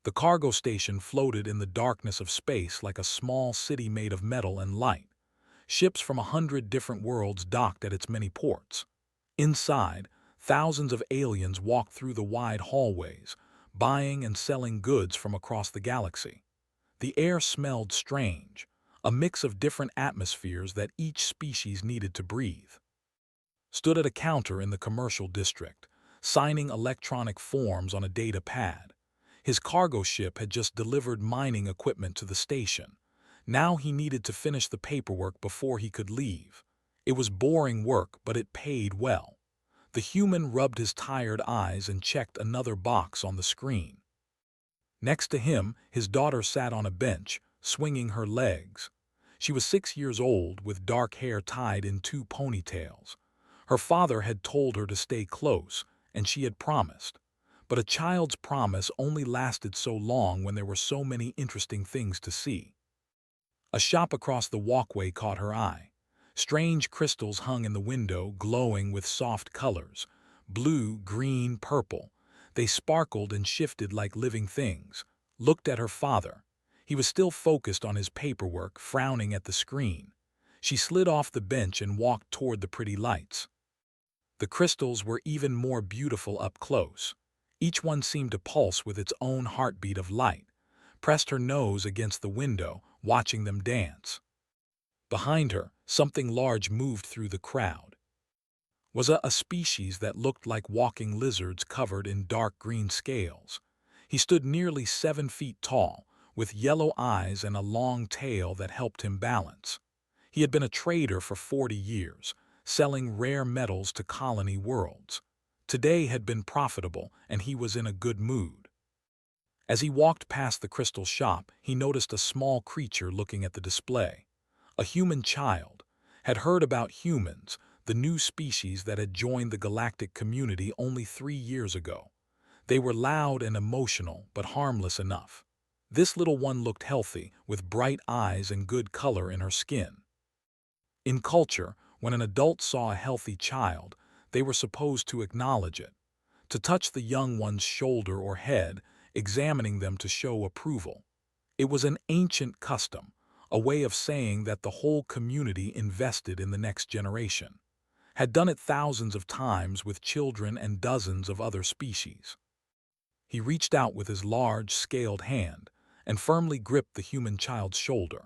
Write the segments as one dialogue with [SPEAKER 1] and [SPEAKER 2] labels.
[SPEAKER 1] The cargo station floated in the darkness of space like a small city made of metal and light. Ships from 100 different worlds docked at its many ports. Inside, thousands of aliens walked through the wide hallways, buying and selling goods from across the galaxy. The air smelled strange, a mix of different atmospheres that each species needed to breathe. Stood at a counter in the commercial district, signing electronic forms on a data pad. His cargo ship had just delivered mining equipment to the station. Now he needed to finish the paperwork before he could leave. It was boring work, but it paid well. The human rubbed his tired eyes and checked another box on the screen. Next to him, his daughter sat on a bench, swinging her legs. She was 6 years old, with dark hair tied in two ponytails. Her father had told her to stay close, and she had promised. But a child's promise only lasted so long when there were so many interesting things to see. A shop across the walkway caught her eye. Strange crystals hung in the window, glowing with soft colors: blue, green, purple. They sparkled and shifted like living things. Looked at her father. He was still focused on his paperwork, frowning at the screen. She slid off the bench and walked toward the pretty lights. The crystals were even more beautiful up close. Each one seemed to pulse with its own heartbeat of light. Pressed her nose against the window, watching them dance. Behind her, something large moved through the crowd. Was a species that looked like walking lizards covered in dark green scales. He stood nearly 7 feet tall, with yellow eyes and a long tail that helped him balance. He had been a trader for 40 years, selling rare metals to colony worlds. Today had been profitable, and he was in a good mood. As he walked past the crystal shop, he noticed a small creature looking at the display. A human child. Had heard about humans, the new species that had joined the galactic community only 3 years ago. They were loud and emotional, but harmless enough. This little one looked healthy, with bright eyes and good color in her skin. In culture, when an adult saw a healthy child, they were supposed to acknowledge it, to touch the young one's shoulder or head, examining them to show approval. It was an ancient custom, a way of saying that the whole community invested in the next generation. Had done it thousands of times with children and dozens of other species. He reached out with his large, scaled hand and firmly gripped the human child's shoulder.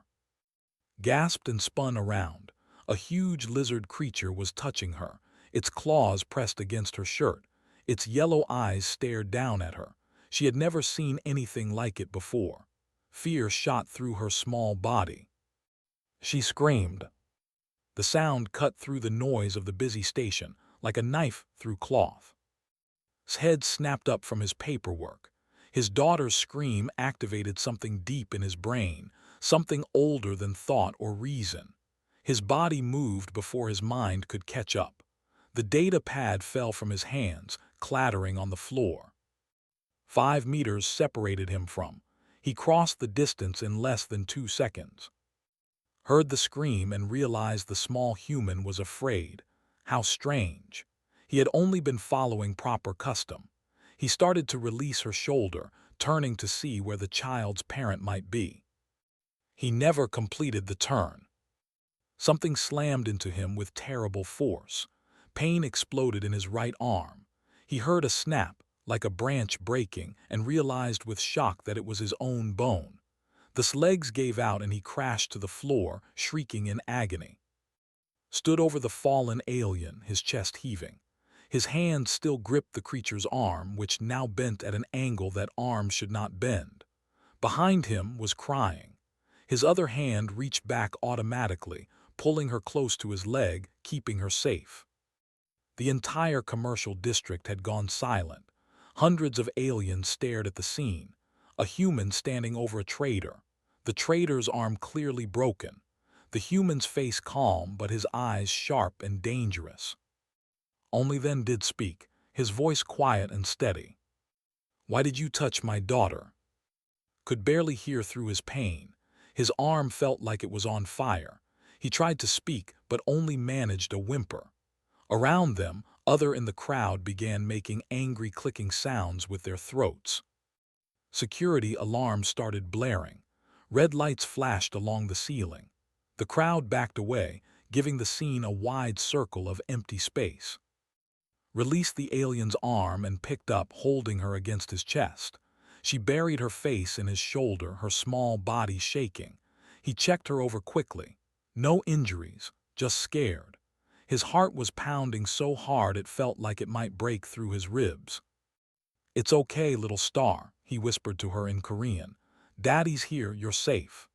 [SPEAKER 1] Gasped and spun around. A huge lizard creature was touching her, its claws pressed against her shirt. Its yellow eyes stared down at her. She had never seen anything like it before. Fear shot through her small body. She screamed. The sound cut through the noise of the busy station, like a knife through cloth. His head snapped up from his paperwork. His daughter's scream activated something deep in his brain, something older than thought or reason. His body moved before his mind could catch up. The data pad fell from his hands, clattering on the floor. 5 meters separated him from. He crossed the distance in less than 2 seconds. Heard the scream and realized the small human was afraid. How strange. He had only been following proper custom. He started to release her shoulder, turning to see where the child's parent might be. He never completed the turn. Something slammed into him with terrible force. Pain exploded in his right arm. He heard a snap, like a branch breaking, and realized with shock that it was his own bone. The legs gave out and he crashed to the floor, shrieking in agony. Stood over the fallen alien, his chest heaving. His hand still gripped the creature's arm, which now bent at an angle that arms should not bend. Behind him was crying. His other hand reached back automatically, pulling her close to his leg, keeping her safe. The entire commercial district had gone silent. Hundreds of aliens stared at the scene. A human standing over a trader. The trader's arm clearly broken. The human's face calm, but his eyes sharp and dangerous. Only then did speak, his voice quiet and steady. "Why did you touch my daughter?" Could barely hear through his pain. His arm felt like it was on fire. He tried to speak, but only managed a whimper. Around them, others in the crowd began making angry clicking sounds with their throats. Security alarms started blaring. Red lights flashed along the ceiling. The crowd backed away, giving the scene a wide circle of empty space. Released the alien's arm and picked up, holding her against his chest. She buried her face in his shoulder, her small body shaking. He checked her over quickly. No injuries, just scared. His heart was pounding so hard it felt like it might break through his ribs. "It's okay, little star," he whispered to her in Korean. "Daddy's here, you're safe."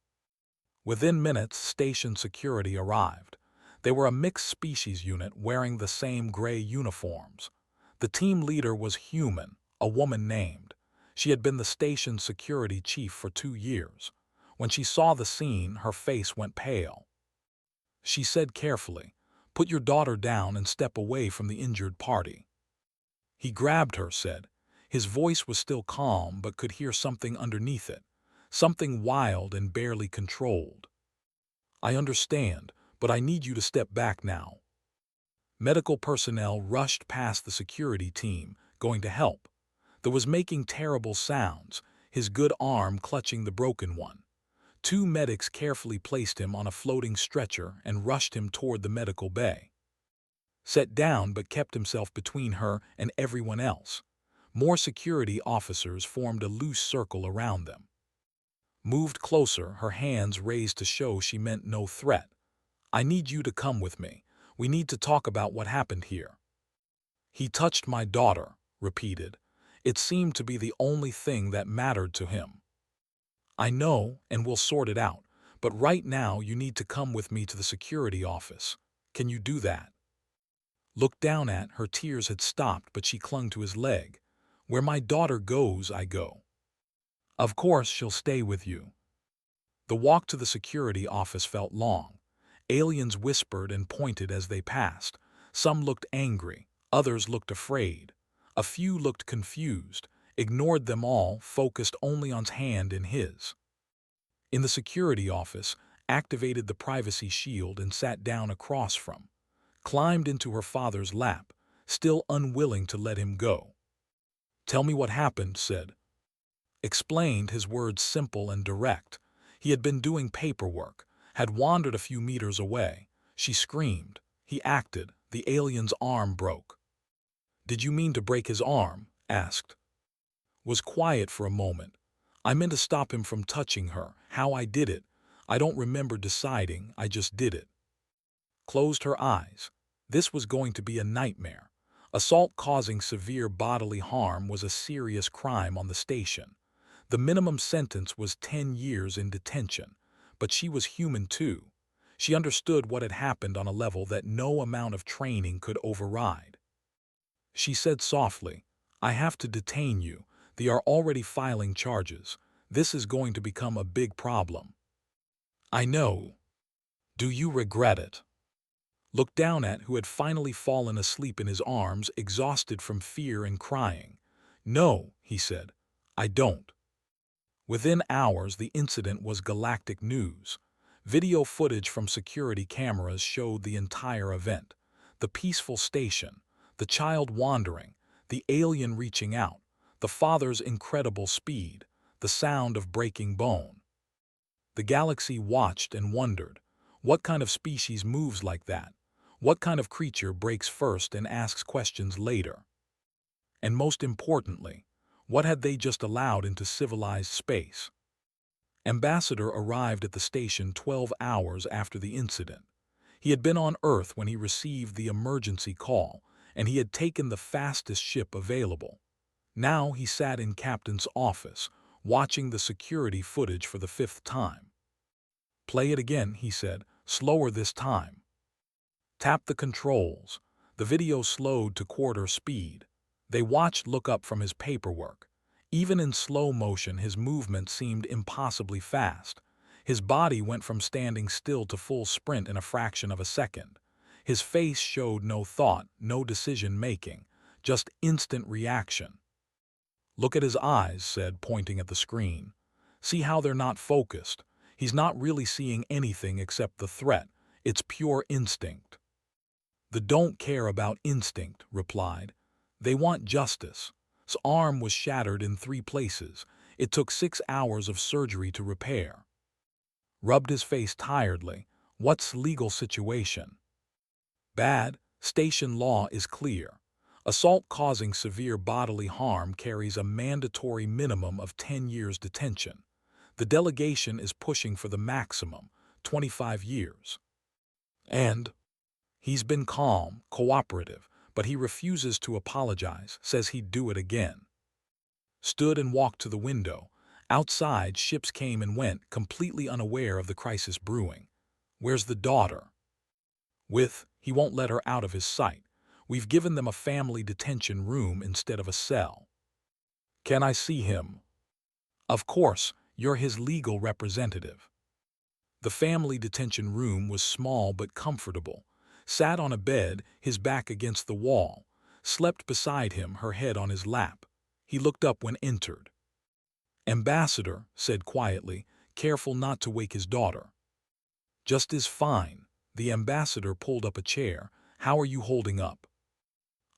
[SPEAKER 1] Within minutes, station security arrived. They were a mixed species unit wearing the same gray uniforms. The team leader was human, a woman named. She had been the station's security chief for 2 years. When she saw the scene, her face went pale. She said carefully, "Put your daughter down and step away from the injured party." He grabbed her, said. His voice was still calm but could hear something underneath it, something wild and barely controlled. "I understand, but I need you to step back now." Medical personnel rushed past the security team, going to help. There was making terrible sounds, his good arm clutching the broken one. 2 medics carefully placed him on a floating stretcher and rushed him toward the medical bay. Sat down but kept himself between her and everyone else. More security officers formed a loose circle around them. Moved closer, her hands raised to show she meant no threat. "I need you to come with me. We need to talk about what happened here." "He touched my daughter," repeated. It seemed to be the only thing that mattered to him. "I know, and we'll sort it out, but right now you need to come with me to the security office. Can you do that?" Looked down at, her tears had stopped, but she clung to his leg. "Where my daughter goes, I go." "Of course she'll stay with you." The walk to the security office felt long. Aliens whispered and pointed as they passed. Some looked angry, others looked afraid. A few looked confused, ignored them all, focused only on his hand in his. In the security office, activated the privacy shield and sat down across from. Climbed into her father's lap, still unwilling to let him go. "Tell me what happened," said. Explained, his words simple and direct. He had been doing paperwork, had wandered a few meters away. She screamed. He acted. The alien's arm broke. "Did you mean to break his arm?" asked. Was quiet for a moment. "I meant to stop him from touching her. How I did it, I don't remember deciding, I just did it." Closed her eyes. This was going to be a nightmare. Assault causing severe bodily harm was a serious crime on the station. The minimum sentence was 10 years in detention, but she was human too. She understood what had happened on a level that no amount of training could override. She said softly, "I have to detain you. They are already filing charges. This is going to become a big problem." "I know. Do you regret it?" Looked down at who had finally fallen asleep in his arms, exhausted from fear and crying. "No," he said, "I don't." Within hours, the incident was galactic news. Video footage from security cameras showed the entire event. The peaceful station, the child wandering, the alien reaching out, the father's incredible speed, the sound of breaking bone. The galaxy watched and wondered, what kind of species moves like that? What kind of creature breaks first and asks questions later? And most importantly, what had they just allowed into civilized space? Ambassador arrived at the station 12 hours after the incident. He had been on Earth when he received the emergency call, and he had taken the fastest ship available. Now he sat in Captain's office, watching the security footage for the 5th time. "Play it again," he said, "slower this time." Tapped the controls. The video slowed to quarter speed. They watched look up from his paperwork. Even in slow motion, his movement seemed impossibly fast. His body went from standing still to full sprint in a fraction of a second. His face showed no thought, no decision-making, just instant reaction. "Look at his eyes," said, pointing at the screen. "See how they're not focused. He's not really seeing anything except the threat. It's pure instinct." "They don't care about instinct," replied. "They want justice." His arm was shattered in 3 places. It took 6 hours of surgery to repair. Rubbed his face tiredly. What's legal situation? Bad. Station law is clear. Assault causing severe bodily harm carries a mandatory minimum of 10 years detention. The delegation is pushing for the maximum, 25 years. And he's been calm, cooperative, but he refuses to apologize, says he'd do it again. Stood and walked to the window. Outside, ships came and went, completely unaware of the crisis brewing. Where's the daughter? He won't let her out of his sight. We've given them a family detention room instead of a cell. Can I see him? Of course, you're his legal representative. The family detention room was small but comfortable. Sat on a bed, his back against the wall. Slept beside him, her head on his lap. He looked up when entered. Ambassador, said quietly, careful not to wake his daughter. Just is fine. The ambassador pulled up a chair. How are you holding up?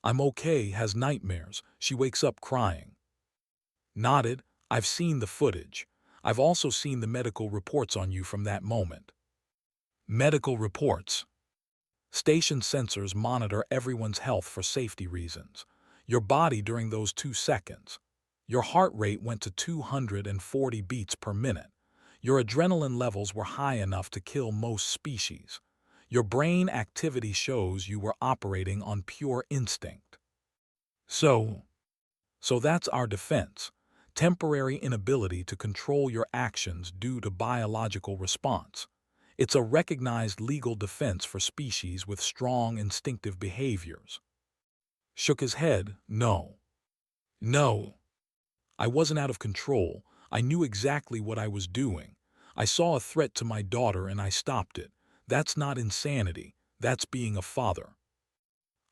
[SPEAKER 1] I'm okay, has nightmares. She wakes up crying. Nodded. I've seen the footage. I've also seen the medical reports on you from that moment. Medical reports. Station sensors monitor everyone's health for safety reasons. Your body during those 2 seconds. Your heart rate went to 240 beats per minute. Your adrenaline levels were high enough to kill most species. Your brain activity shows you were operating on pure instinct. So that's our defense. Temporary inability to control your actions due to biological response. It's a recognized legal defense for species with strong instinctive behaviors. Shook his head. No. I wasn't out of control. I knew exactly what I was doing. I saw a threat to my daughter and I stopped it. That's not insanity. That's being a father.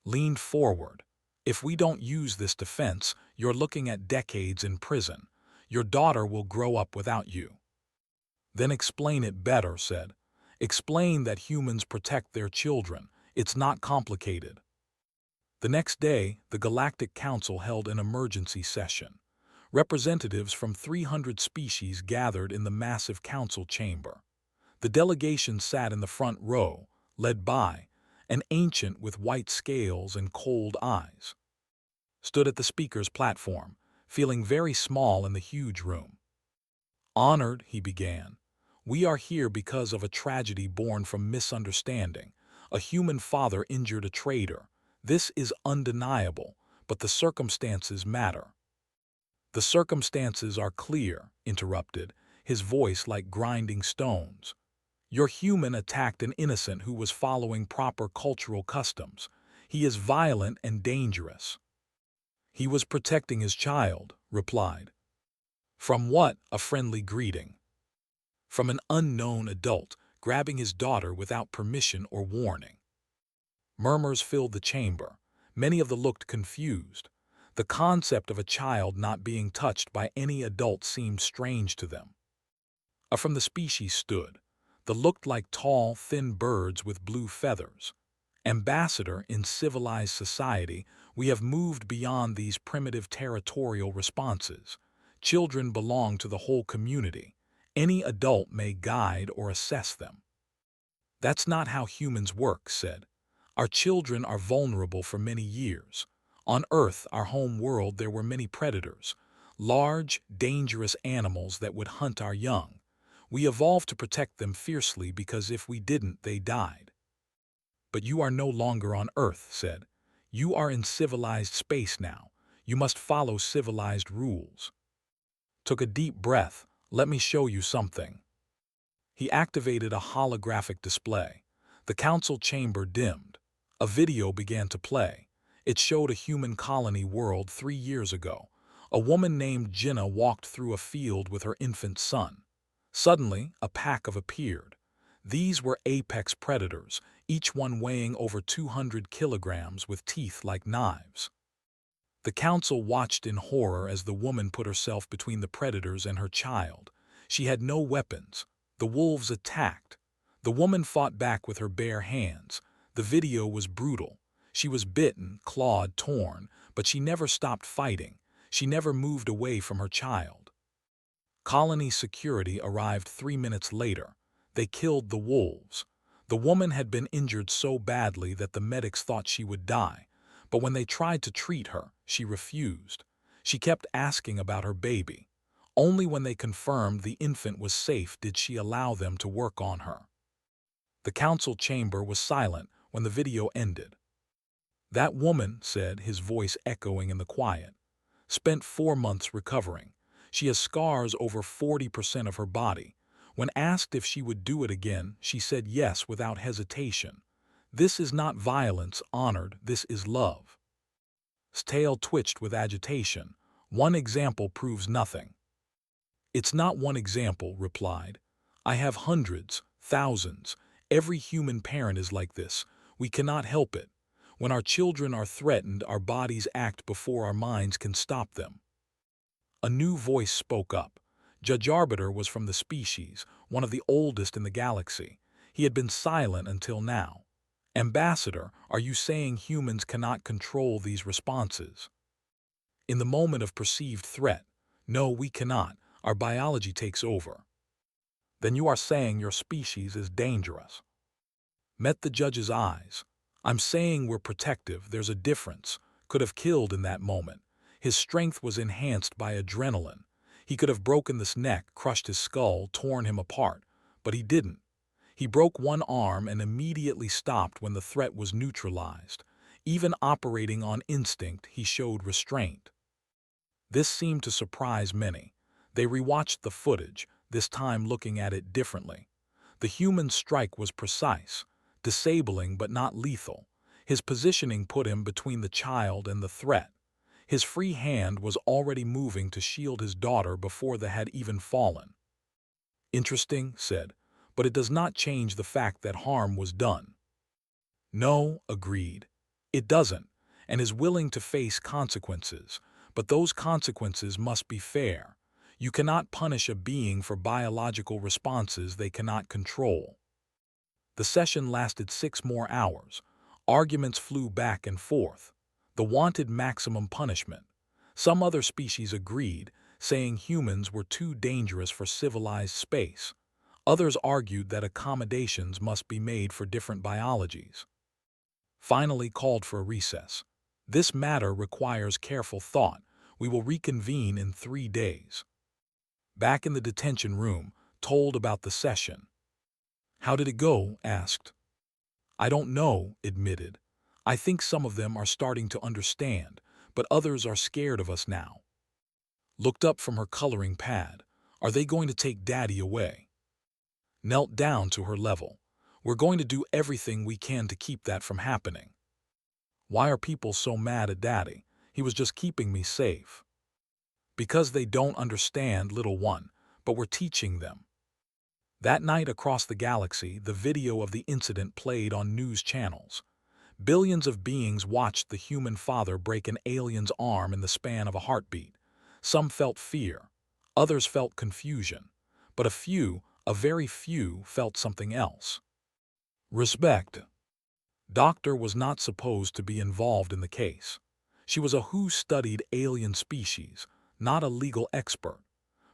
[SPEAKER 1] Leaned forward. If we don't use this defense, you're looking at decades in prison. Your daughter will grow up without you. Then explain it better, said. Explain that humans protect their children. It's not complicated. The next day, the Galactic Council held an emergency session. Representatives from 300 species gathered in the massive council chamber. The delegation sat in the front row, led by an ancient with white scales and cold eyes. Stood at the speaker's platform, feeling very small in the huge room. Honored, he began. We are here because of a tragedy born from misunderstanding. A human father injured a trader. This is undeniable, but the circumstances matter. The circumstances are clear, interrupted, his voice like grinding stones. Your human attacked an innocent who was following proper cultural customs. He is violent and dangerous. He was protecting his child, replied. From what? A friendly greeting. From an unknown adult, grabbing his daughter without permission or warning. Murmurs filled the chamber. Many of them looked confused. The concept of a child not being touched by any adult seemed strange to them. From the species stood. They looked like tall, thin birds with blue feathers. Ambassador, in civilized society, we have moved beyond these primitive territorial responses. Children belong to the whole community. Any adult may guide or assess them. That's not how humans work, said. Our children are vulnerable for many years. On Earth, our home world, there were many predators, large, dangerous animals that would hunt our young. We evolved to protect them fiercely because if we didn't, they died. But you are no longer on Earth, said. You are in civilized space now. You must follow civilized rules. Took a deep breath. Let me show you something. He activated a holographic display. The council chamber dimmed. A video began to play. It showed a human colony world 3 years ago. A woman named Jinnah walked through a field with her infant son. Suddenly, a pack appeared. These were apex predators, each one weighing over 200 kilograms with teeth like knives. The council watched in horror as the woman put herself between the predators and her child. She had no weapons. The wolves attacked. The woman fought back with her bare hands. The video was brutal. She was bitten, clawed, torn, but she never stopped fighting. She never moved away from her child. Colony security arrived 3 minutes later. They killed the wolves. The woman had been injured so badly that the medics thought she would die, but when they tried to treat her, she refused. She kept asking about her baby. Only when they confirmed the infant was safe did she allow them to work on her. The council chamber was silent when the video ended. "That woman," said, his voice echoing in the quiet, "spent 4 months recovering. She has scars over 40% of her body. When asked if she would do it again, she said yes without hesitation. This is not violence, honored, this is love." His tail twitched with agitation. "One example proves nothing." "It's not one example," replied. "I have hundreds, thousands. Every human parent is like this. We cannot help it. When our children are threatened, our bodies act before our minds can stop them." A new voice spoke up. Judge Arbiter was from the species, one of the oldest in the galaxy. He had been silent until now. "Ambassador, are you saying humans cannot control these responses?" "In the moment of perceived threat, no, we cannot. Our biology takes over." "Then you are saying your species is dangerous." Met the judge's eyes. "I'm saying we're protective, there's a difference. Could have killed in that moment. His strength was enhanced by adrenaline. He could have broken this neck, crushed his skull, torn him apart. But he didn't. He broke one arm and immediately stopped when the threat was neutralized. Even operating on instinct, he showed restraint." This seemed to surprise many. They rewatched the footage, this time looking at it differently. The human strike was precise, disabling but not lethal. His positioning put him between the child and the threat. His free hand was already moving to shield his daughter before the had even fallen. "Interesting," said, "but it does not change the fact that harm was done." "No," agreed. "It doesn't, and is willing to face consequences, but those consequences must be fair. You cannot punish a being for biological responses they cannot control." The session lasted 6 more hours. Arguments flew back and forth. The wanted maximum punishment. Some other species agreed, saying humans were too dangerous for civilized space. Others argued that accommodations must be made for different biologies. Finally called for a recess. "This matter requires careful thought. We will reconvene in 3 days." Back in the detention room, told about the session. "How did it go?" asked. "I don't know," admitted. "I think some of them are starting to understand, but others are scared of us now." Looked up from her coloring pad. "Are they going to take Daddy away?" Knelt down to her level. "We're going to do everything we can to keep that from happening." "Why are people so mad at Daddy? He was just keeping me safe." "Because they don't understand, little one, but we're teaching them." That night across the galaxy, the video of the incident played on news channels. Billions of beings watched the human father break an alien's arm in the span of a heartbeat. Some felt fear. Others felt confusion. But a very few, felt something else. Respect. Doctor was not supposed to be involved in the case. She was a who-studied alien species, not a legal expert.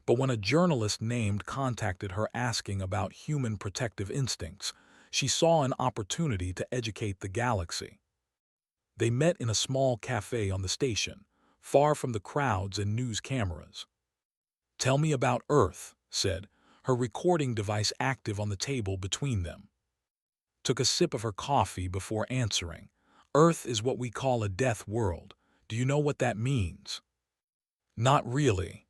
[SPEAKER 1] But when a journalist named contacted her asking about human protective instincts, she saw an opportunity to educate the galaxy. They met in a small cafe on the station, far from the crowds and news cameras. "Tell me about Earth," said, her recording device active on the table between them. Took a sip of her coffee before answering. "Earth is what we call a death world. Do you know what that means?" "Not really.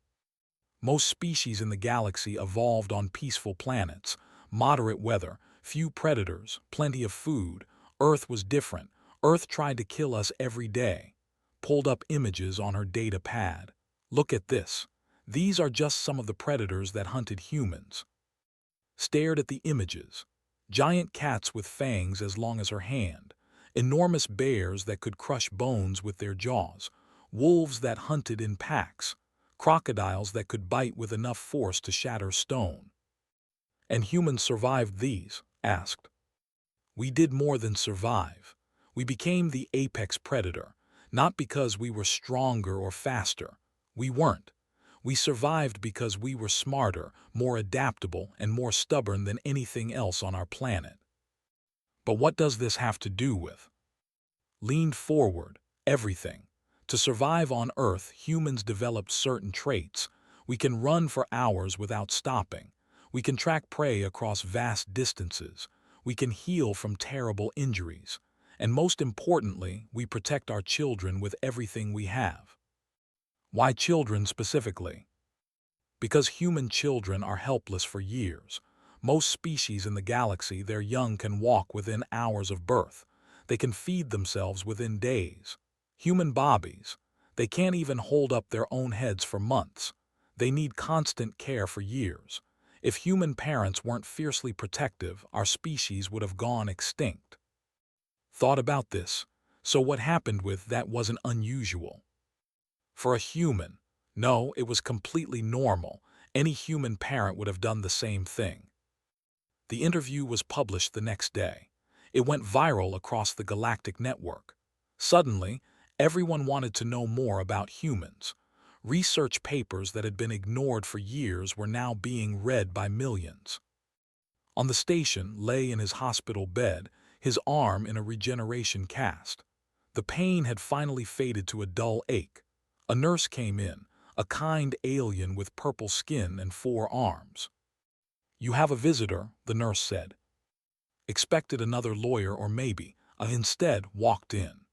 [SPEAKER 1] Most species in the galaxy evolved on peaceful planets, moderate weather, few predators, plenty of food. Earth was different. Earth tried to kill us every day." Pulled up images on her data pad. "Look at this. These are just some of the predators that hunted humans." Stared at the images. Giant cats with fangs as long as her hand. Enormous bears that could crush bones with their jaws. Wolves that hunted in packs. Crocodiles that could bite with enough force to shatter stone. "And humans survived these?" asked. "We did more than survive. We became the apex predator, not because we were stronger or faster. We weren't. We survived because we were smarter, more adaptable, and more stubborn than anything else on our planet. But what does this have to do with? Leaned forward, everything. To survive on Earth, humans developed certain traits. We can run for hours without stopping. We can track prey across vast distances. We can heal from terrible injuries. And most importantly, we protect our children with everything we have. Why children specifically? Because human children are helpless for years. Most species in the galaxy, their young can walk within hours of birth. They can feed themselves within days. Human bobbies, they can't even hold up their own heads for months. They need constant care for years. If human parents weren't fiercely protective, our species would have gone extinct. Thought about this. So what happened with that wasn't unusual. For a human, no, it was completely normal. Any human parent would have done the same thing. The interview was published the next day. It went viral across the galactic network. Suddenly, everyone wanted to know more about humans. Research papers that had been ignored for years were now being read by millions. On the station, lay in his hospital bed, his arm in a regeneration cast. The pain had finally faded to a dull ache. A nurse came in, a kind alien with purple skin and 4 arms. "You have a visitor," the nurse said. Expected another lawyer or maybe, instead walked in.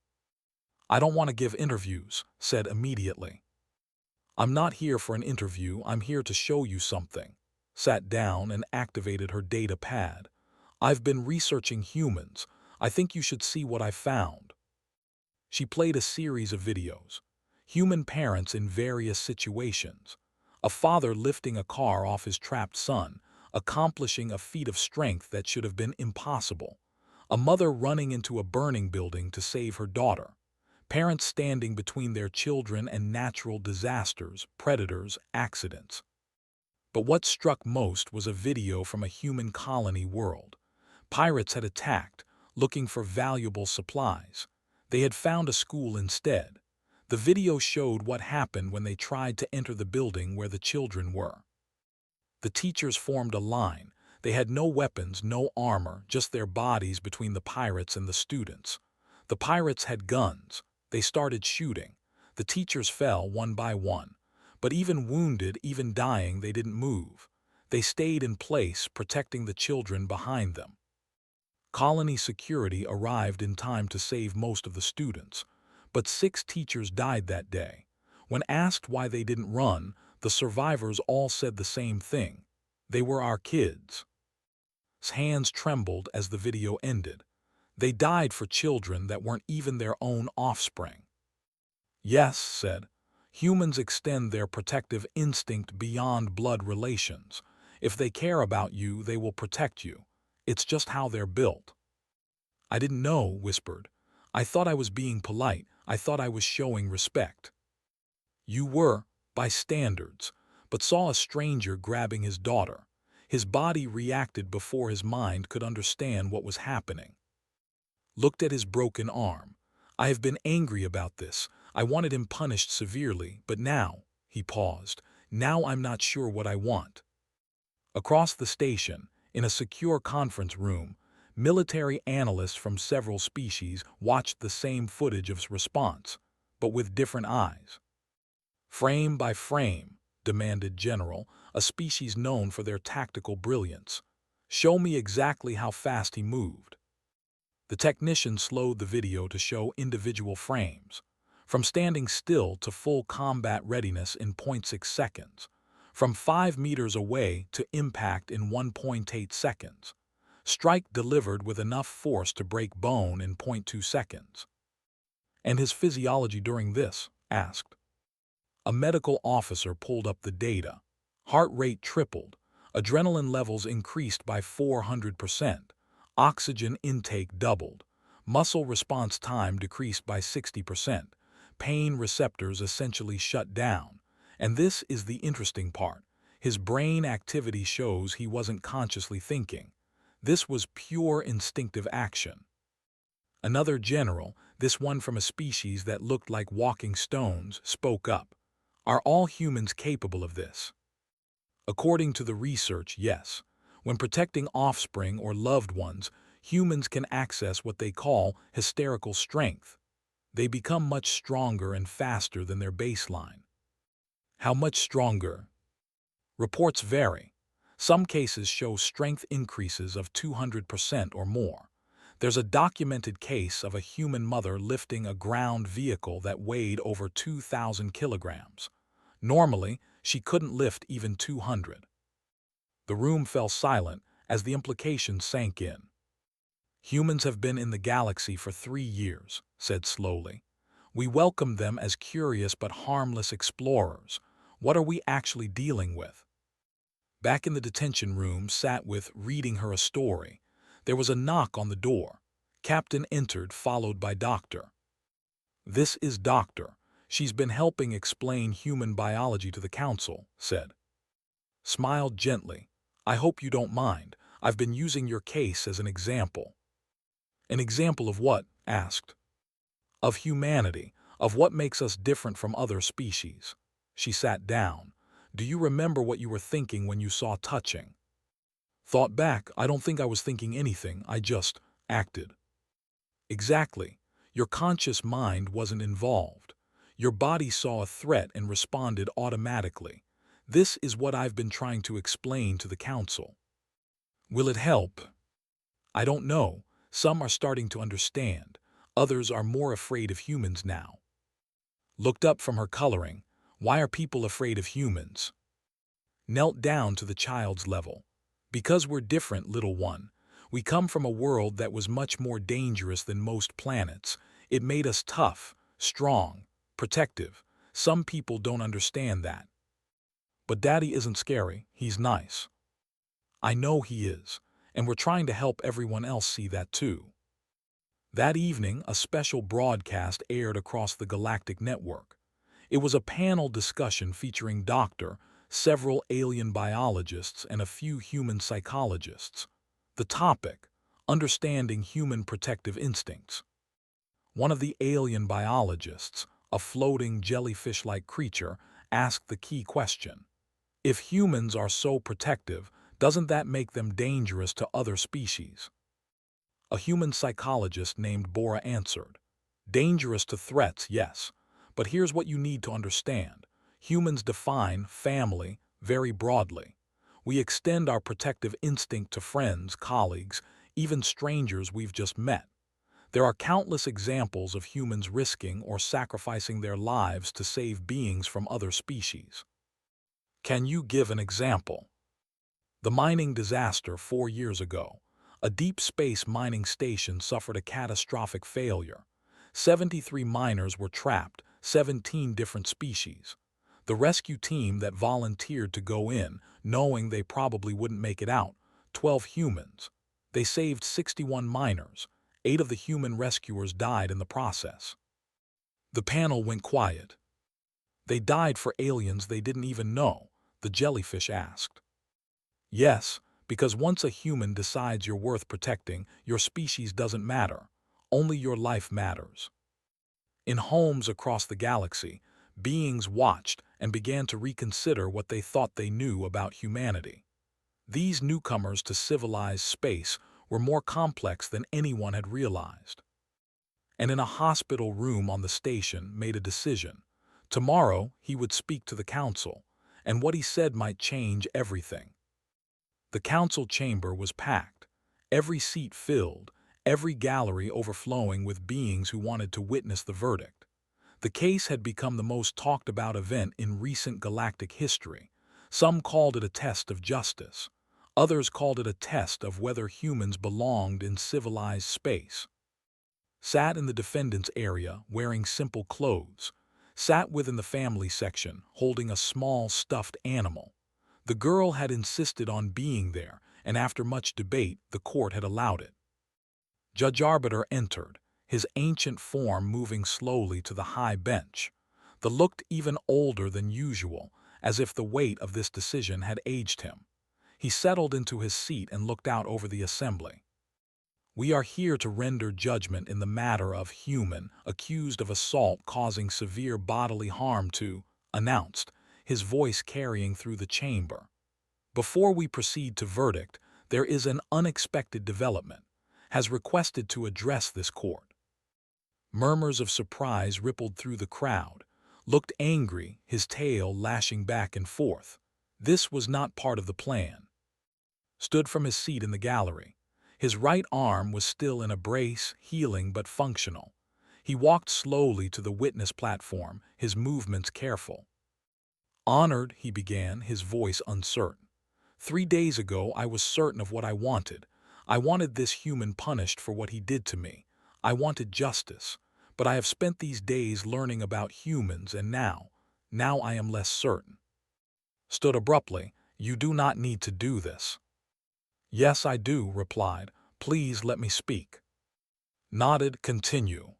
[SPEAKER 1] "I don't want to give interviews," said immediately. "I'm not here for an interview, I'm here to show you something." Sat down and activated her data pad. "I've been researching humans. I think you should see what I found." She played a series of videos. Human parents in various situations. A father lifting a car off his trapped son, accomplishing a feat of strength that should have been impossible. A mother running into a burning building to save her daughter. Parents standing between their children and natural disasters, predators, accidents. But what struck most was a video from a human colony world. Pirates had attacked, looking for valuable supplies. They had found a school instead. The video showed what happened when they tried to enter the building where the children were. The teachers formed a line. They had no weapons, no armor, just their bodies between the pirates and the students. The pirates had guns. They started shooting. The teachers fell one by one. But even wounded, even dying, they didn't move. They stayed in place, protecting the children behind them. Colony security arrived in time to save most of the students. But 6 teachers died that day. When asked why they didn't run, the survivors all said the same thing. They were our kids. His hands trembled as the video ended. They died for children that weren't even their own offspring. "Yes," said, "humans extend their protective instinct beyond blood relations. If they care about you, they will protect you. It's just how they're built." "I didn't know," whispered. "I thought I was being polite. I thought I was showing respect." "You were, by standards," but saw a stranger grabbing his daughter. His body reacted before his mind could understand what was happening. Looked at his broken arm. "I have been angry about this. I wanted him punished severely, but now," he paused, "now I'm not sure what I want." Across the station, in a secure conference room, military analysts from several species watched the same footage of response, but with different eyes. "Frame by frame," demanded General, a species known for their tactical brilliance. "Show me exactly how fast he moved." The technician slowed the video to show individual frames. From standing still to full combat readiness in 0.6 seconds. From 5 meters away to impact in 1.8 seconds. Strike delivered with enough force to break bone in 0.2 seconds. "And his physiology during this?" asked. A medical officer pulled up the data. Heart rate tripled. Adrenaline levels increased by 400%. Oxygen intake doubled. Muscle response time decreased by 60%. Pain receptors essentially shut down. And this is the interesting part. His brain activity shows he wasn't consciously thinking. This was pure instinctive action. Another general, this one from a species that looked like walking stones, spoke up. Are all humans capable of this? According to the research, yes. When protecting offspring or loved ones, humans can access what they call hysterical strength. They become much stronger and faster than their baseline. How much stronger? Reports vary. Some cases show strength increases of 200% or more. There's a documented case of a human mother lifting a ground vehicle that weighed over 2,000 kilograms. Normally, she couldn't lift even 200. The room fell silent as the implications sank in. Humans have been in the galaxy for 3 years, said slowly. We welcome them as curious but harmless explorers. What are we actually dealing with? Back in the detention room, sat with reading her a story. There was a knock on the door. Captain entered, followed by Doctor. This is Doctor. She's been helping explain human biology to the Council, said. Smiled gently. I hope you don't mind. I've been using your case as an example. An example of what? Asked. Of humanity, of what makes us different from other species. She sat down. Do you remember what you were thinking when you saw touching? Thought back, I don't think I was thinking anything, I just acted. Exactly. Your conscious mind wasn't involved. Your body saw a threat and responded automatically. This is what I've been trying to explain to the Council. Will it help? I don't know. Some are starting to understand. Others are more afraid of humans now. Looked up from her coloring. Why are people afraid of humans? Knelt down to the child's level. Because we're different, little one. We come from a world that was much more dangerous than most planets. It made us tough, strong, protective. Some people don't understand that. But Daddy isn't scary, he's nice. I know he is, and we're trying to help everyone else see that too. That evening, a special broadcast aired across the Galactic Network. It was a panel discussion featuring Doctor, several alien biologists, and a few human psychologists. The topic: understanding human protective instincts. One of the alien biologists, a floating jellyfish-like creature, asked the key question. If humans are so protective, doesn't that make them dangerous to other species? A human psychologist named Bora answered. Dangerous to threats, yes. But here's what you need to understand. Humans define family very broadly. We extend our protective instinct to friends, colleagues, even strangers we've just met. There are countless examples of humans risking or sacrificing their lives to save beings from other species. Can you give an example? The mining disaster 4 years ago. A deep space mining station suffered a catastrophic failure. 73 miners were trapped, 17 different species. The rescue team that volunteered to go in, knowing they probably wouldn't make it out, 12 humans. They saved 61 miners. 8 of the human rescuers died in the process. The panel went quiet. They died for aliens they didn't even know, the jellyfish asked. Yes, because once a human decides you're worth protecting, your species doesn't matter. Only your life matters. In homes across the galaxy, beings watched and began to reconsider what they thought they knew about humanity. These newcomers to civilized space were more complex than anyone had realized. And in a hospital room on the station made a decision. Tomorrow he would speak to the council, and what he said might change everything. The council chamber was packed, every seat filled, every gallery overflowing with beings who wanted to witness the verdict. The case had become the most talked about event in recent galactic history. Some called it a test of justice. Others called it a test of whether humans belonged in civilized space. Sat in the defendant's area, wearing simple clothes. Sat within the family section, holding a small stuffed animal. The girl had insisted on being there, and after much debate, the court had allowed it. Judge Arbiter entered, his ancient form moving slowly to the high bench. The looked even older than usual, as if the weight of this decision had aged him. He settled into his seat and looked out over the assembly. We are here to render judgment in the matter of human accused of assault causing severe bodily harm to, announced, his voice carrying through the chamber. Before we proceed to verdict, there is an unexpected development. Has requested to address this court. Murmurs of surprise rippled through the crowd. Looked angry, his tail lashing back and forth. This was not part of the plan. Stood from his seat in the gallery. His right arm was still in a brace, healing but functional. He walked slowly to the witness platform, his movements careful. "Honored," he began, his voice uncertain. "3 days ago I was certain of what I wanted. I wanted this human punished for what he did to me. I wanted justice. But I have spent these days learning about humans, and now I am less certain." Stood abruptly. "You do not need to do this." "Yes, I do," replied. "Please let me speak." Nodded. "Continue."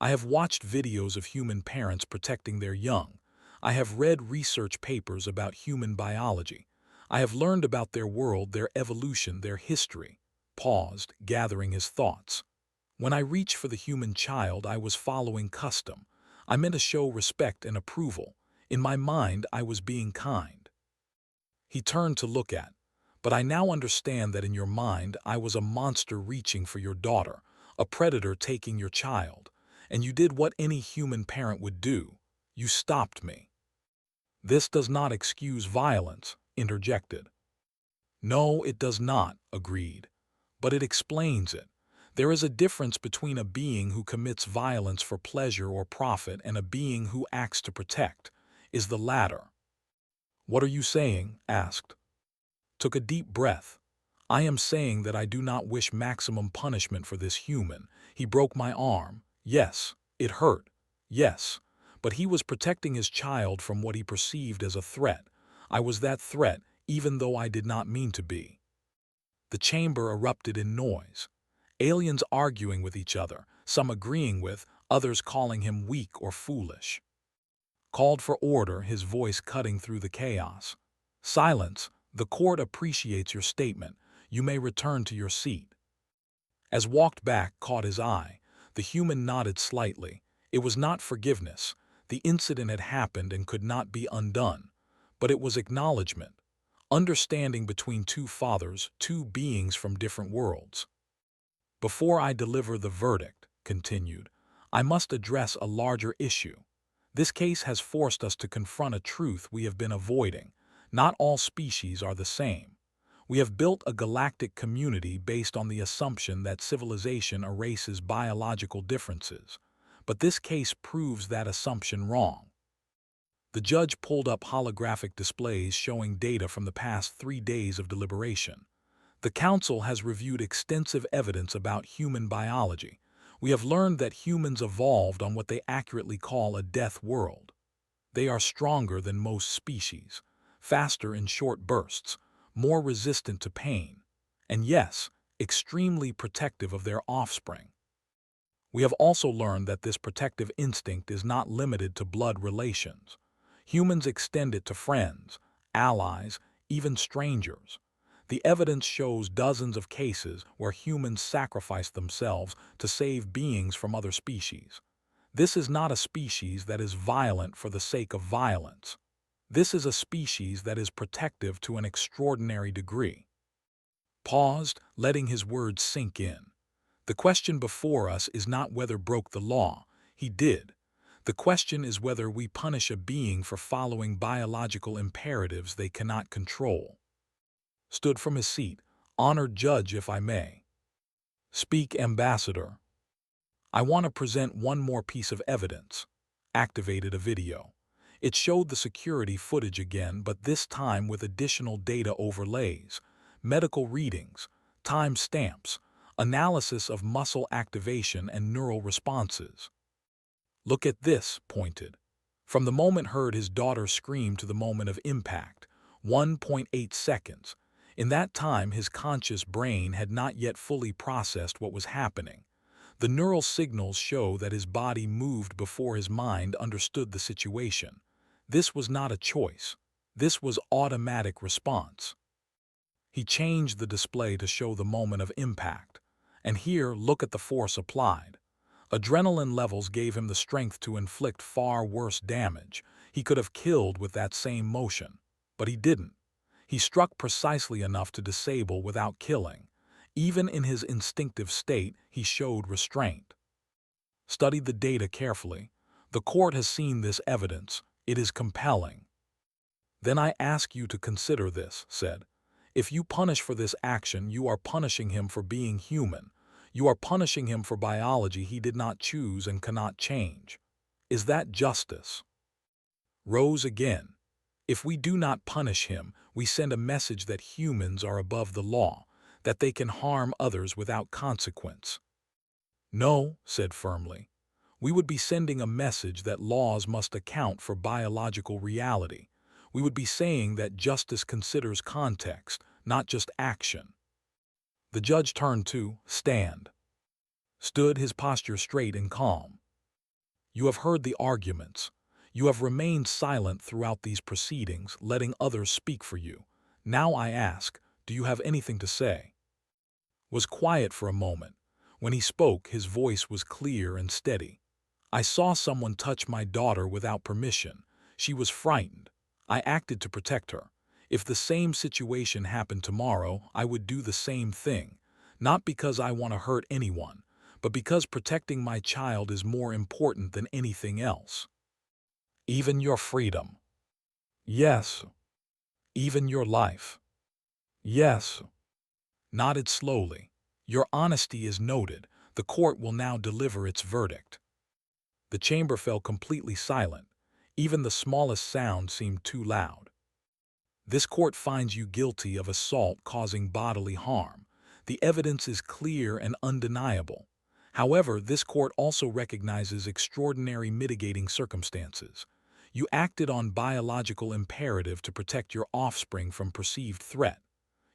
[SPEAKER 1] "I have watched videos of human parents protecting their young. I have read research papers about human biology. I have learned about their world, their evolution, their history." Paused, gathering his thoughts. "When I reached for the human child, I was following custom. I meant to show respect and approval. In my mind, I was being kind." He turned to look at. "But I now understand that in your mind, I was a monster reaching for your daughter, a predator taking your child. And you did what any human parent would do. You stopped me." "This does not excuse violence," interjected. "No, it does not," agreed. "But it explains it. There is a difference between a being who commits violence for pleasure or profit and a being who acts to protect. Is the latter." "What are you saying?" asked. Took a deep breath. "I am saying that I do not wish maximum punishment for this human. He broke my arm. Yes, it hurt. Yes. But he was protecting his child from what he perceived as a threat. I was that threat, even though I did not mean to be." The chamber erupted in noise. Aliens arguing with each other, some agreeing with, others calling him weak or foolish. Called for order, his voice cutting through the chaos. "Silence. The court appreciates your statement. You may return to your seat." As walked back, caught his eye. The human nodded slightly. It was not forgiveness. The incident had happened and could not be undone. But it was acknowledgement. Understanding between two fathers, two beings from different worlds. "Before I deliver the verdict," continued, "I must address a larger issue. This case has forced us to confront a truth we have been avoiding. Not all species are the same. We have built a galactic community based on the assumption that civilization erases biological differences. But this case proves that assumption wrong." The judge pulled up holographic displays showing data from the past 3 days of deliberation. "The council has reviewed extensive evidence about human biology. We have learned that humans evolved on what they accurately call a death world. They are stronger than most species, faster in short bursts, more resistant to pain, and yes, extremely protective of their offspring. We have also learned that this protective instinct is not limited to blood relations. Humans extend it to friends, allies, even strangers. The evidence shows dozens of cases where humans sacrifice themselves to save beings from other species. This is not a species that is violent for the sake of violence. This is a species that is protective to an extraordinary degree." Paused, letting his words sink in. "The question before us is not whether broke the law. He did. The question is whether we punish a being for following biological imperatives they cannot control." Stood from his seat. "Honored judge, if I may." "Speak, Ambassador." "I want to present one more piece of evidence." Activated a video. It showed the security footage again, but this time with additional data overlays, medical readings, time stamps, analysis of muscle activation and neural responses. "Look at this," pointed. "From the moment heard his daughter scream to the moment of impact, 1.8 seconds. In that time, his conscious brain had not yet fully processed what was happening. The neural signals show that his body moved before his mind understood the situation. This was not a choice. This was automatic response." He changed the display to show the moment of impact. "And here, look at the force applied. Adrenaline levels gave him the strength to inflict far worse damage. He could have killed with that same motion, but he didn't. He struck precisely enough to disable without killing. Even in his instinctive state, he showed restraint. Studied the data carefully. The court has seen this evidence. It is compelling. Then I ask you to consider this, said. If you punish for this action, you are punishing him for being human. You are punishing him for biology he did not choose and cannot change. Is that justice? Rose again. If we do not punish him, we send a message that humans are above the law, that they can harm others without consequence. No, said firmly. We would be sending a message that laws must account for biological reality. We would be saying that justice considers context, not just action. The judge turned to stand. Stood, his posture straight and calm. You have heard the arguments. You have remained silent throughout these proceedings, letting others speak for you. Now I ask, do you have anything to say? Was quiet for a moment. When he spoke, his voice was clear and steady. I saw someone touch my daughter without permission. She was frightened. I acted to protect her. If the same situation happened tomorrow, I would do the same thing. Not because I want to hurt anyone, but because protecting my child is more important than anything else. Even your freedom. Yes. Even your life. Yes. Nodded slowly. Your honesty is noted. The court will now deliver its verdict. The chamber fell completely silent. Even the smallest sound seemed too loud. This court finds you guilty of assault causing bodily harm. The evidence is clear and undeniable. However, this court also recognizes extraordinary mitigating circumstances. You acted on biological imperative to protect your offspring from perceived threat.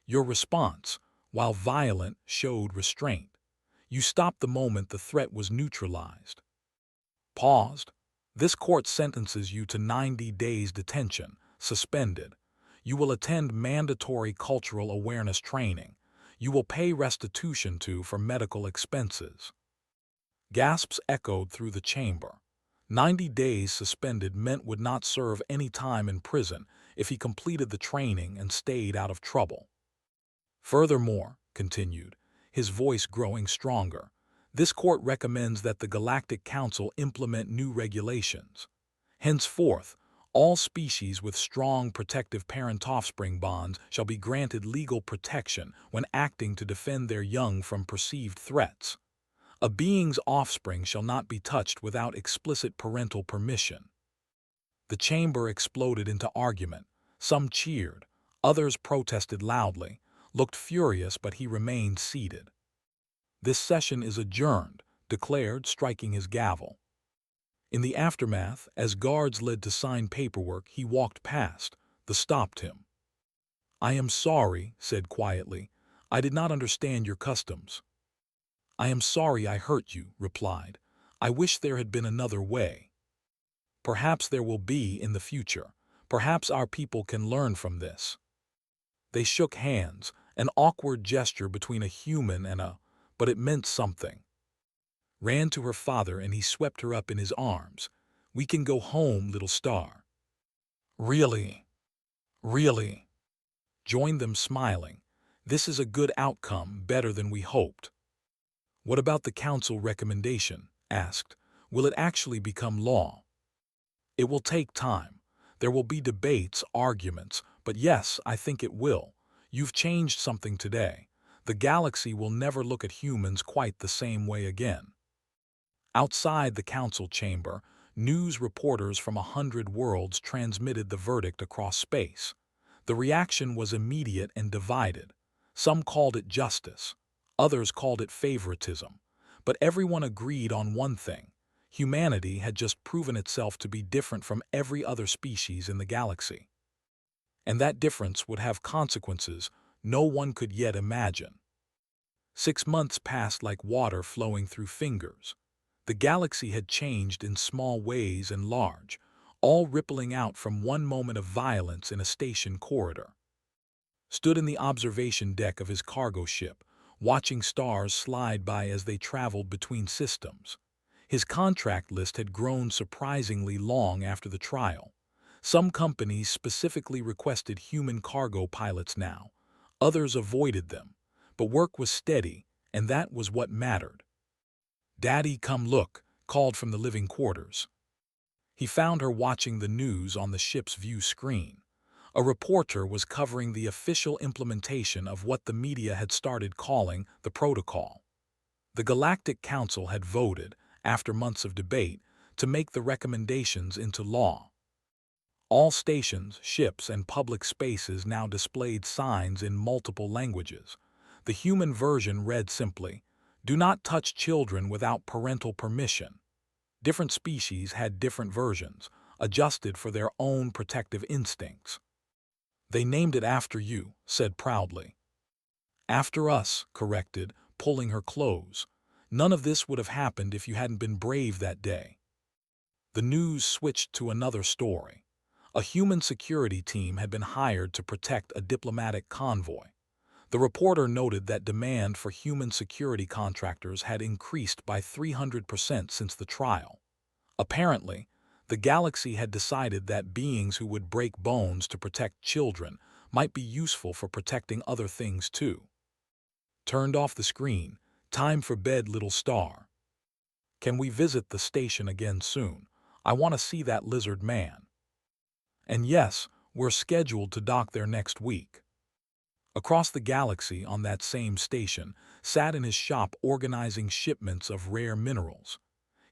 [SPEAKER 1] Your response, while violent, showed restraint. You stopped the moment the threat was neutralized. Paused. This court sentences you to 90 days detention, suspended. You will attend mandatory cultural awareness training. You will pay restitution for medical expenses. Gasps echoed through the chamber. 90 days suspended meant would not serve any time in prison if he completed the training and stayed out of trouble. Furthermore, continued, his voice growing stronger, this court recommends that the Galactic Council implement new regulations. Henceforth, all species with strong protective parent-offspring bonds shall be granted legal protection when acting to defend their young from perceived threats. A being's offspring shall not be touched without explicit parental permission. The chamber exploded into argument. Some cheered, others protested loudly, looked furious, but he remained seated. This session is adjourned, declared, striking his gavel. In the aftermath, as guards led to sign paperwork, he walked past. They stopped him. I am sorry, said quietly. I did not understand your customs. I am sorry I hurt you, replied. I wish there had been another way. Perhaps there will be in the future. Perhaps our people can learn from this. They shook hands, an awkward gesture between a human and but it meant something. Ran to her father and he swept her up in his arms. We can go home, little star. Really? Really? Joined them smiling. This is a good outcome, better than we hoped. What about the council recommendation? Asked. Will it actually become law? It will take time. There will be debates, arguments, but yes, I think it will. You've changed something today. The galaxy will never look at humans quite the same way again. Outside the council chamber, news reporters from 100 worlds transmitted the verdict across space. The reaction was immediate and divided. Some called it justice. Others called it favoritism. But everyone agreed on one thing. Humanity had just proven itself to be different from every other species in the galaxy. And that difference would have consequences no one could yet imagine. 6 months passed like water flowing through fingers. The galaxy had changed in small ways and large, all rippling out from one moment of violence in a station corridor. Stood in the observation deck of his cargo ship, watching stars slide by as they traveled between systems. His contract list had grown surprisingly long after the trial. Some companies specifically requested human cargo pilots now. Others avoided them. But work was steady, and that was what mattered. "Daddy, come look," called from the living quarters. He found her watching the news on the ship's view screen. A reporter was covering the official implementation of what the media had started calling the protocol. The Galactic Council had voted, after months of debate, to make the recommendations into law. All stations, ships, and public spaces now displayed signs in multiple languages. The human version read simply, "Do not touch children without parental permission." Different species had different versions, adjusted for their own protective instincts. "They named it after you," said proudly. "After us," corrected, pulling her close. "None of this would have happened if you hadn't been brave that day." The news switched to another story. A human security team had been hired to protect a diplomatic convoy. The reporter noted that demand for human security contractors had increased by 300% since the trial. Apparently, the galaxy had decided that beings who would break bones to protect children might be useful for protecting other things too. Turned off the screen. "Time for bed, little star. Can we visit the station again soon? I want to see that lizard man." And yes, we're scheduled to dock there next week. Across the galaxy on that same station, sat in his shop organizing shipments of rare minerals.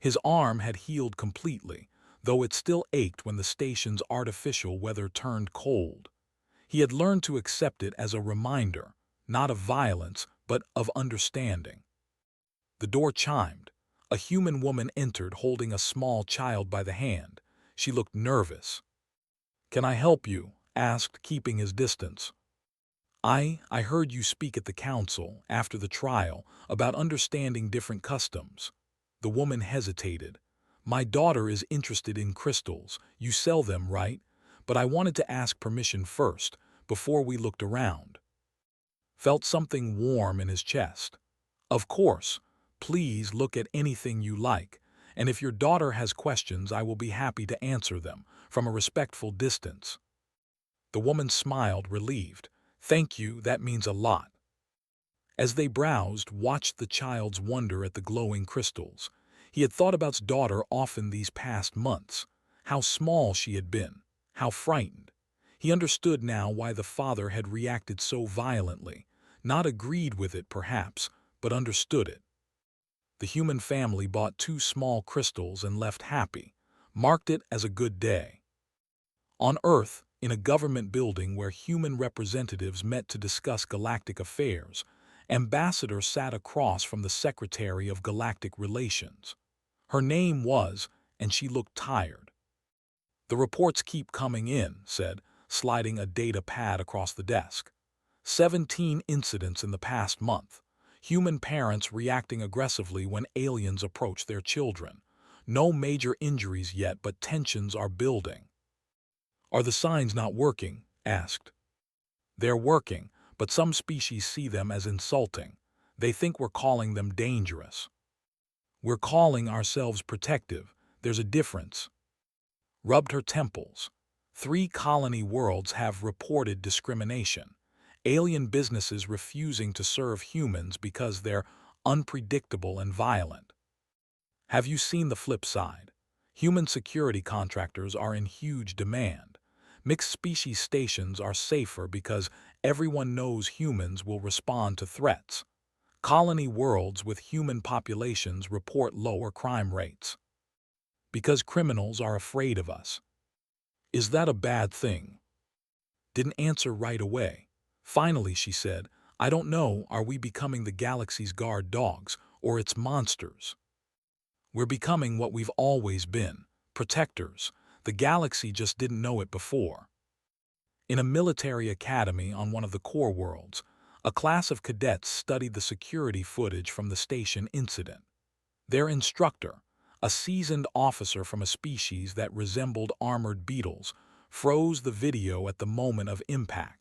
[SPEAKER 1] His arm had healed completely, though it still ached when the station's artificial weather turned cold. He had learned to accept it as a reminder, not of violence, but of understanding. The door chimed. A human woman entered holding a small child by the hand. She looked nervous. "Can I help you?" asked, keeping his distance. I heard you speak at the council, after the trial, about understanding different customs." The woman hesitated. "My daughter is interested in crystals. You sell them, right? But I wanted to ask permission first, before we looked around." Felt something warm in his chest. "Of course. Please look at anything you like, and if your daughter has questions I will be happy to answer them, from a respectful distance." The woman smiled, relieved. "Thank you, that means a lot." As they browsed, watched the child's wonder at the glowing crystals. He had thought about his daughter often these past months. How small she had been, how frightened. He understood now why the father had reacted so violently. Not agreed with it, perhaps, but understood it. The human family bought 2 small crystals and left happy, marked it as a good day. On Earth, in a government building where human representatives met to discuss galactic affairs, Ambassador sat across from the Secretary of Galactic Relations. Her name was, and she looked tired. "The reports keep coming in," said, sliding a data pad across the desk. 17 incidents in the past month. Human parents reacting aggressively when aliens approach their children. No major injuries yet, but tensions are building. "Are the signs not working?" asked. "They're working, but some species see them as insulting. They think we're calling them dangerous. We're calling ourselves protective. There's a difference." Rubbed her temples. 3 colony worlds have reported discrimination. Alien businesses refusing to serve humans because they're unpredictable and violent. Have you seen the flip side? Human security contractors are in huge demand. Mixed-species stations are safer because everyone knows humans will respond to threats. Colony worlds with human populations report lower crime rates. Because criminals are afraid of us. Is that a bad thing? Didn't answer right away. Finally, she said, "I don't know, are we becoming the galaxy's guard dogs, or its monsters? We're becoming what we've always been, protectors. The galaxy just didn't know it before." In a military academy on one of the core worlds, a class of cadets studied the security footage from the station incident. Their instructor, a seasoned officer from a species that resembled armored beetles, froze the video at the moment of impact.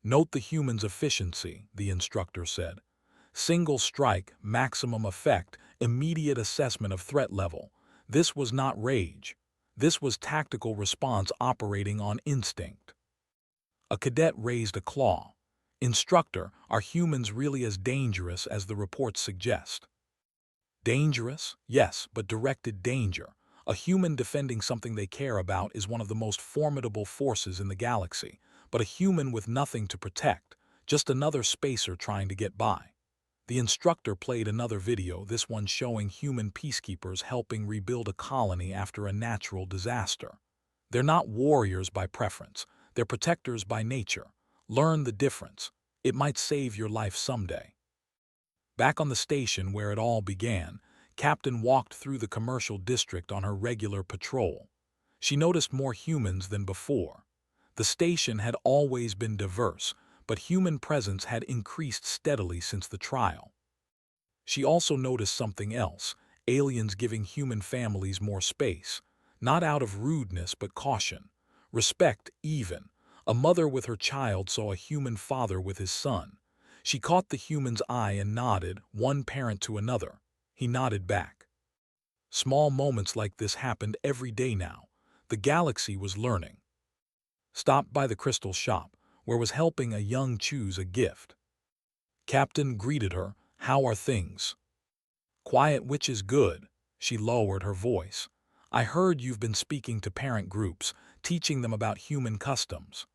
[SPEAKER 1] "Note the human's efficiency," the instructor said. "Single strike, maximum effect, immediate assessment of threat level. This was not rage. This was tactical response operating on instinct. A cadet raised a claw. Instructor, are humans really as dangerous as the reports suggest? Dangerous? Yes, but directed danger. A human defending something they care about is one of the most formidable forces in the galaxy, but a human with nothing to protect, just another spacer trying to get by. The instructor played another video, this one showing human peacekeepers helping rebuild a colony after a natural disaster. They're not warriors by preference, they're protectors by nature. Learn the difference. It might save your life someday. Back on the station where it all began, Captain walked through the commercial district on her regular patrol. She noticed more humans than before. The station had always been diverse, but human presence had increased steadily since the trial. She also noticed something else, aliens giving human families more space, not out of rudeness but caution. Respect, even. A mother with her child saw a human father with his son. She caught the human's eye and nodded, one parent to another. He nodded back. Small moments like this happened every day now. The galaxy was learning. Stopped by the crystal shop, where was helping a young choose a gift. Captain greeted her, "How are things?" "Quiet, which is good." She lowered her voice. "I heard you've been speaking to parent groups, teaching them about human customs."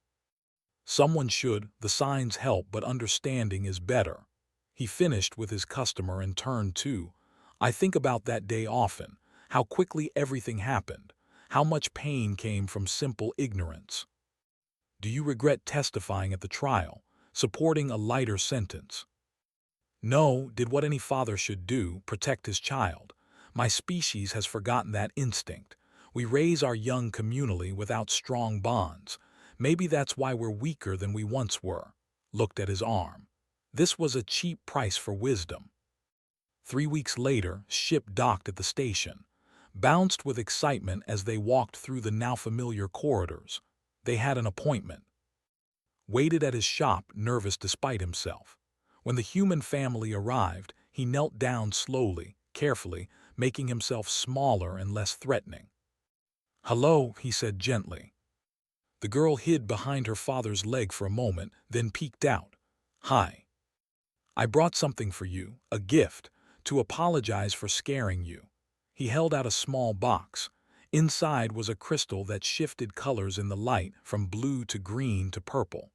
[SPEAKER 1] "Someone should, the signs help, but understanding is better." He finished with his customer and turned to, "I think about that day often, how quickly everything happened, how much pain came from simple ignorance. Do you regret testifying at the trial, supporting a lighter sentence?" "No, did what any father should do, protect his child. My species has forgotten that instinct. We raise our young communally without strong bonds. Maybe that's why we're weaker than we once were." Looked at his arm. This was a cheap price for wisdom. 3 weeks later, ship docked at the station. Bounced with excitement as they walked through the now familiar corridors. They had an appointment. Waited at his shop, nervous despite himself. When the human family arrived, he knelt down slowly, carefully, making himself smaller and less threatening. "Hello," he said gently. The girl hid behind her father's leg for a moment, then peeked out. "Hi. I brought something for you, a gift, to apologize for scaring you." He held out a small box. Inside was a crystal that shifted colors in the light, from blue to green to purple.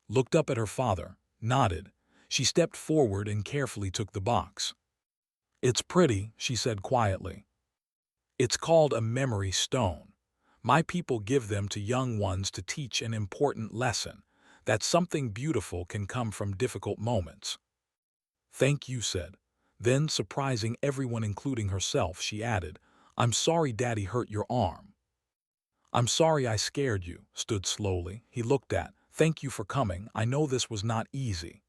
[SPEAKER 1] Looked up at her father, nodded. She stepped forward and carefully took the box. "It's pretty," she said quietly. "It's called a memory stone. My people give them to young ones to teach an important lesson, that something beautiful can come from difficult moments." "Thank you," said. Then, surprising everyone including herself, she added, "I'm sorry Daddy hurt your arm." "I'm sorry I scared you," stood slowly. He looked at, "Thank you for coming. I know this was not easy."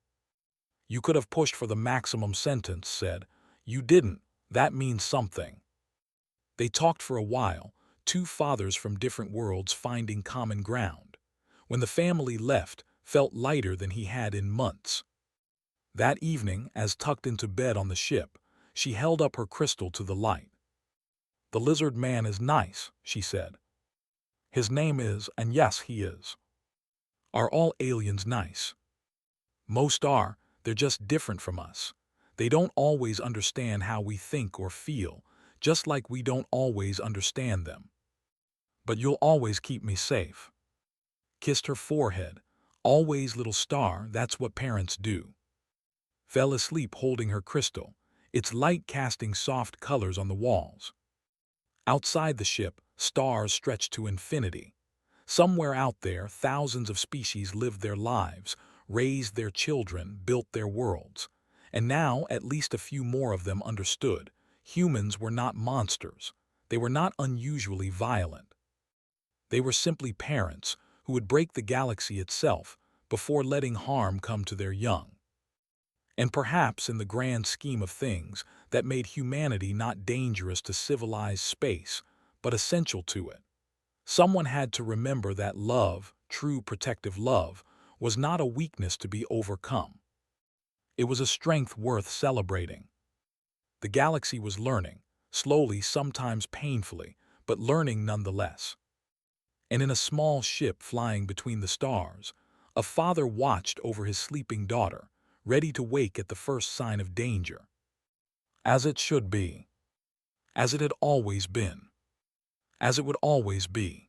[SPEAKER 1] "You could have pushed for the maximum sentence," said. "You didn't. That means something." They talked for a while, two fathers from different worlds finding common ground. When the family left, felt lighter than he had in months. That evening, as tucked into bed on the ship, she held up her crystal to the light. "The lizard man is nice," she said. "His name is, and yes, he is." "Are all aliens nice?" "Most are, they're just different from us. They don't always understand how we think or feel, just like we don't always understand them. But you'll always keep me safe." Kissed her forehead. "Always, little star, that's what parents do." Fell asleep holding her crystal, its light casting soft colors on the walls. Outside the ship, stars stretched to infinity. Somewhere out there, thousands of species lived their lives, raised their children, built their worlds. And now, at least a few more of them understood. Humans were not monsters. They were not unusually violent. They were simply parents who would break the galaxy itself before letting harm come to their young. And perhaps in the grand scheme of things, that made humanity not dangerous to civilized space, but essential to it. Someone had to remember that love, true protective love, was not a weakness to be overcome. It was a strength worth celebrating. The galaxy was learning, slowly, sometimes painfully, but learning nonetheless. And in a small ship flying between the stars, a father watched over his sleeping daughter, ready to wake at the first sign of danger. As it should be. As it had always been. As it would always be.